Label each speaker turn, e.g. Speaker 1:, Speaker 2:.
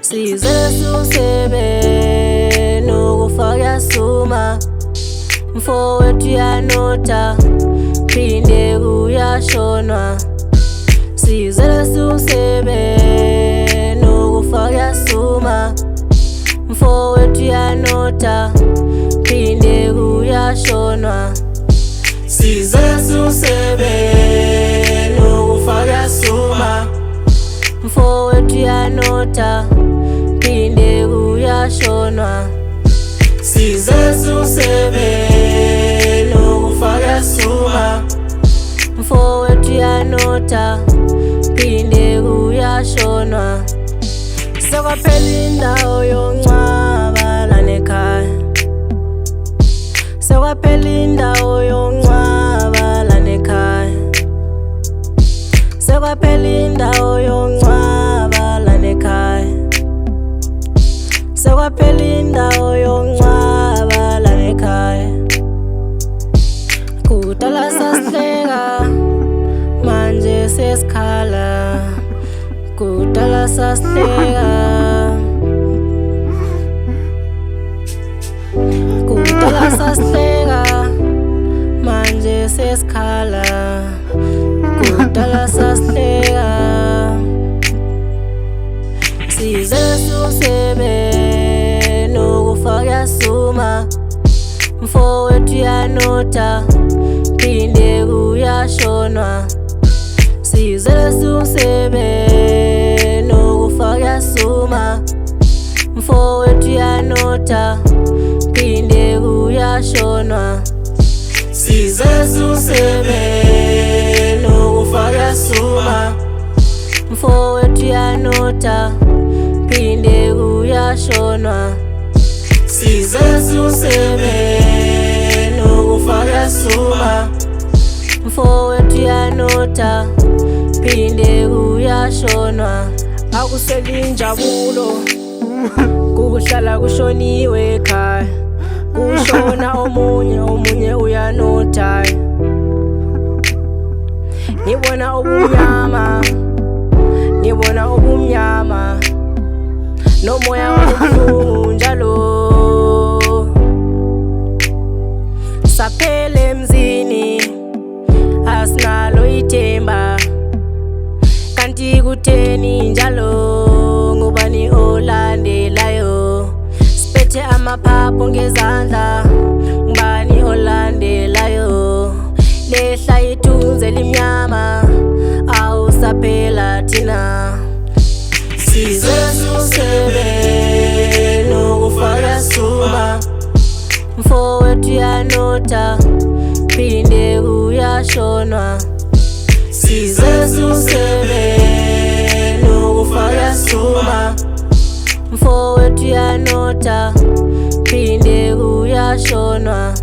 Speaker 1: Size susebe nokufaka suma mfowethu yanotha phinde kuyashonwa. Size susebe nokufaka suma mfowethu yanotha phinde kuyashonwa. Size susebe nokufaka suma mfowethu yanotha phinde kuyashonwa. Size susebe nokufaka suma mfowethu yanotha phinde kuyashonwa. Sekwaphela indawo yoncwaba la nekhaya, sekwaphela indawo yoncwaba la nekhaya, sekwaphela indawo yoncwaba la nekhaya, sekwaphela indawo yoncwaba la nekhaya. Kudala sasihleka manje sesikhala, kudala sasihleka, kudala sasihleka manje sesikhala, kudala sasihleka. Size susebe nokufaka suma mfowethu yanotha phinde kuyashonwa. Size susebe nokufaka suma mfowethu yanotha phinde kuyashonwa. Size susebe nokufaka suma mfowethu yanotha phinde kuyashonwa. Size susebe nokufaka suma mfowethu yanotha phinde kuyashonwa. Akuseli injabulo kuhlala kushoniwe ekhaya, kushona omunye uyanotha. Nibona obumnyama, nibona obumnyama, nomoya wabuhlungu njalo. Saphele emzini asinalo ithemba, kanti kutheni njalo? Ngubani olandelayo? Siphethe amaphaphu ngezandla, ngubani olandelayo? Lehla ithunzi elimnyama, awusaphela thina. Size susebe nokufaka suma mfowethu yanotha phinde kuyashonwa. Size susebe nokufaka suma mfowethu yanotha phinde kuyashonwa.